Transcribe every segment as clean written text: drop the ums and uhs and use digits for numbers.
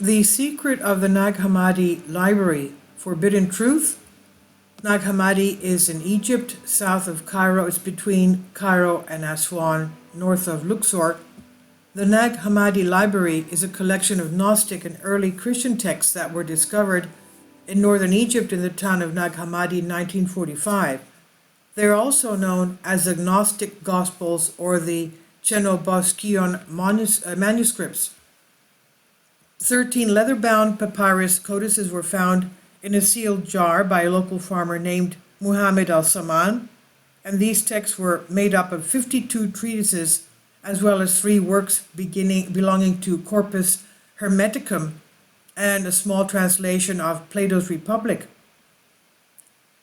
The Secret of the Nag Hammadi Library, Forbidden Truth. Nag Hammadi is in Egypt, south of Cairo. It's between Cairo and Aswan, north of Luxor. The Nag Hammadi Library is a collection of Gnostic and early Christian texts that were discovered in northern Egypt in the town of Nag Hammadi in 1945. They are also known as the Gnostic Gospels or the Chenoboscion manuscripts. 13 leather-bound papyrus codices were found in a sealed jar by a local farmer named Muhammad al-Saman, and these texts were made up of 52 treatises as well as 3 works belonging to Corpus Hermeticum and a small translation of Plato's Republic.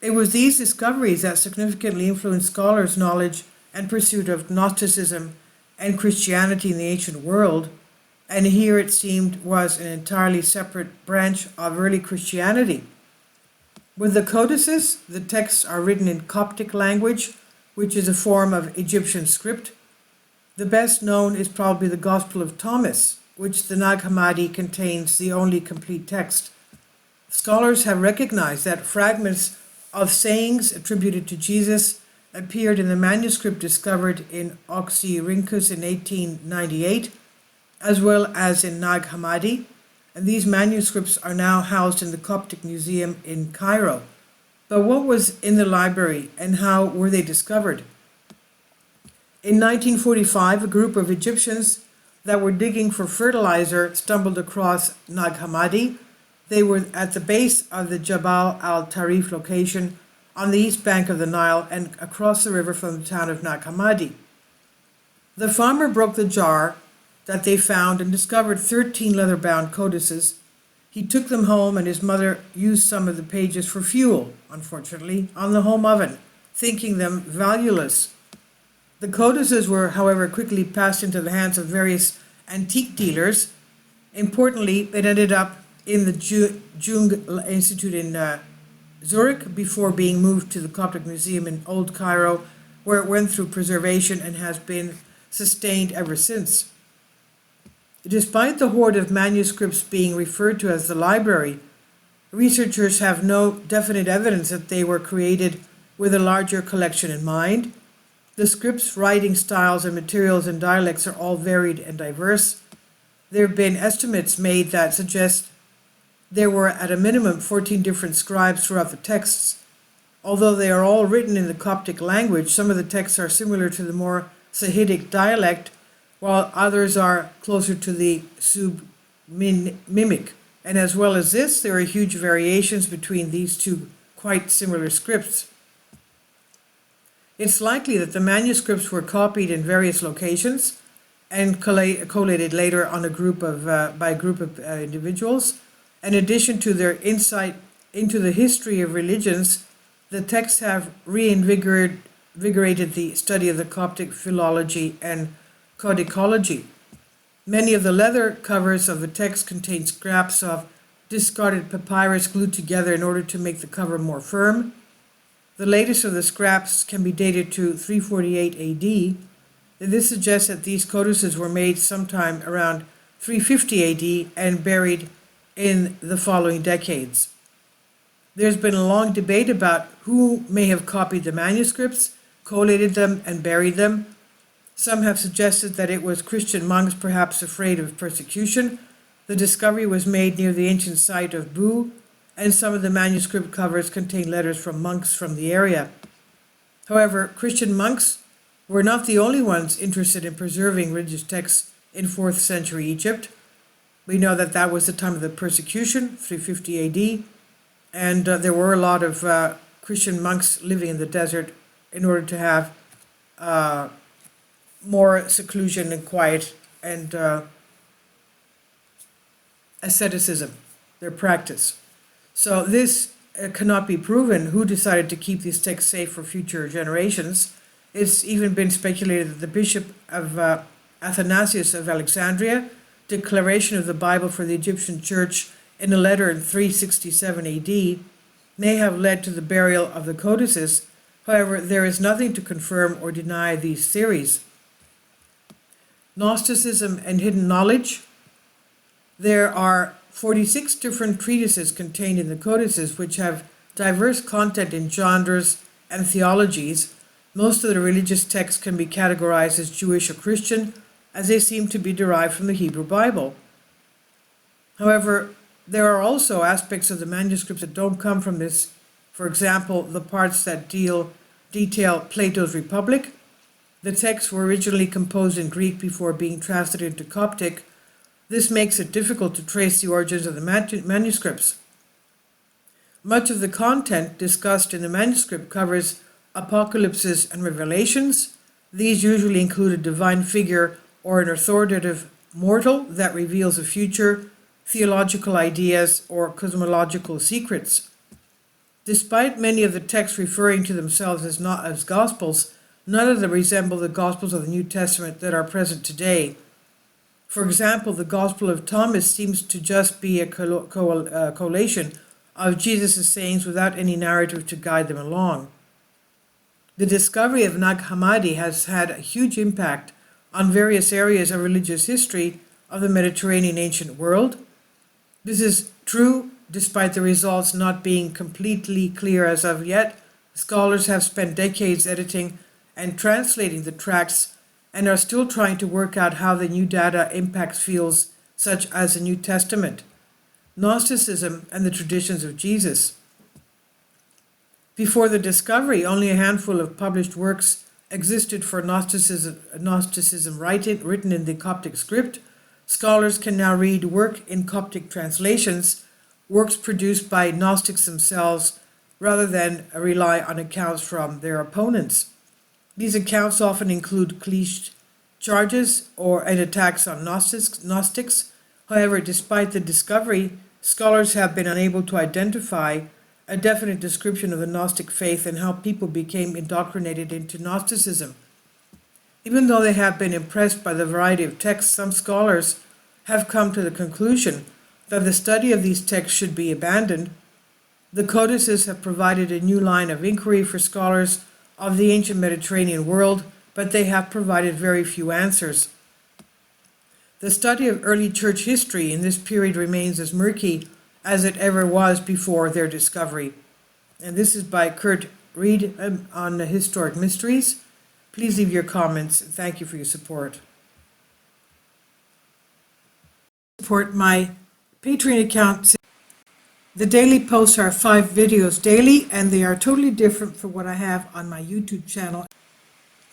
It was these discoveries that significantly influenced scholars' knowledge and pursuit of Gnosticism and Christianity in the ancient world, and here it seemed was an entirely separate branch of early Christianity. With the codices, the texts are written in Coptic language, which is a form of Egyptian script. The best known is probably the Gospel of Thomas, which the Nag Hammadi contains the only complete text. Scholars have recognized that fragments of sayings attributed to Jesus appeared in the manuscript discovered in Oxyrhynchus in 1898, as well as in Nag Hammadi, and these manuscripts are now housed in the Coptic Museum in Cairo. But what was in the library and how were they discovered? In 1945, a group of Egyptians that were digging for fertilizer stumbled across Nag Hammadi. They were at the base of the Jabal al-Tarif location on the east bank of the Nile and across the river from the town of Nag Hammadi. The farmer broke the jar that they found and discovered 13 leather-bound codices. He took them home and his mother used some of the pages for fuel, unfortunately, on the home oven, thinking them valueless. The codices were, however, quickly passed into the hands of various antique dealers. Importantly, it ended up in the Jung Institute in Zurich before being moved to the Coptic Museum in Old Cairo, where it went through preservation and has been sustained ever since. Despite the hoard of manuscripts being referred to as the library, researchers have no definite evidence that they were created with a larger collection in mind. The scripts, writing styles, and materials and dialects are all varied and diverse. There have been estimates made that suggest there were at a minimum 14 different scribes throughout the texts. Although they are all written in the Coptic language, some of the texts are similar to the more Sahidic dialect, while others are closer to the Sub-Mimic. And as well as this, there are huge variations between these two quite similar scripts. It's likely that the manuscripts were copied in various locations and collated later on by a group of individuals. In addition to their insight into the history of religions, the texts have reinvigorated the study of the Coptic philology and codicology. Many of the leather covers of the text contain scraps of discarded papyrus glued together in order to make the cover more firm. The latest of the scraps can be dated to 348 AD. This suggests that these codices were made sometime around 350 AD and buried in the following decades. There's been a long debate about who may have copied the manuscripts, collated them, and buried them. Some have suggested that it was Christian monks, perhaps afraid of persecution. The discovery was made near the ancient site of Bu, and some of the manuscript covers contain letters from monks from the area. However, Christian monks were not the only ones interested in preserving religious texts in 4th century Egypt. We know that that was the time of the persecution, 350 AD, and there were a lot of Christian monks living in the desert in order to have more seclusion and quiet and asceticism, their practice. So this cannot be proven who decided to keep these texts safe for future generations. It's even been speculated that the Bishop of Athanasius of Alexandria, declaration of the Bible for the Egyptian church in a letter in 367 AD, may have led to the burial of the codices. However, there is nothing to confirm or deny these theories. Gnosticism and hidden knowledge. There are 46 different treatises contained in the codices, which have diverse content in genres and theologies. Most of the religious texts can be categorized as Jewish or Christian, as they seem to be derived from the Hebrew Bible. However, there are also aspects of the manuscripts that don't come from this. For example, the parts that detail Plato's Republic. The texts were originally composed in Greek before being translated into Coptic. This makes it difficult to trace the origins of the manuscripts. Much of the content discussed in the manuscript covers apocalypses and revelations. These usually include a divine figure or an authoritative mortal that reveals the future, theological ideas, or cosmological secrets. Despite many of the texts referring to themselves as Gospels, none of them resemble the Gospels of the New Testament that are present today. For example, the Gospel of Thomas seems to just be a collation of Jesus' sayings without any narrative to guide them along. The discovery of Nag Hammadi has had a huge impact on various areas of religious history of the Mediterranean ancient world. This is true despite the results not being completely clear as of yet. Scholars have spent decades editing and translating the tracts and are still trying to work out how the new data impacts fields such as the New Testament, Gnosticism, and the traditions of Jesus. Before the discovery, only a handful of published works existed for Gnosticism written in the Coptic script. Scholars can now read work in Coptic translations, works produced by Gnostics themselves, rather than rely on accounts from their opponents. These accounts often include cliched charges and attacks on Gnostics. However, despite the discovery, scholars have been unable to identify a definite description of the Gnostic faith and how people became indoctrinated into Gnosticism. Even though they have been impressed by the variety of texts, some scholars have come to the conclusion that the study of these texts should be abandoned. The codices have provided a new line of inquiry for scholars of the ancient Mediterranean world, but they have provided very few answers. The study of early church history in this period remains as murky as it ever was before their discovery. And this is by Kurt Reed on the Historic Mysteries. Please leave your comments. Thank you for your support. Support my Patreon account. The daily posts are 5 videos daily, and they are totally different from what I have on my YouTube channel.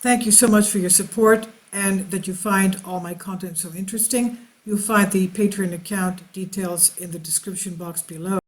Thank you so much for your support and that you find all my content so interesting. You'll find the Patreon account details in the description box below.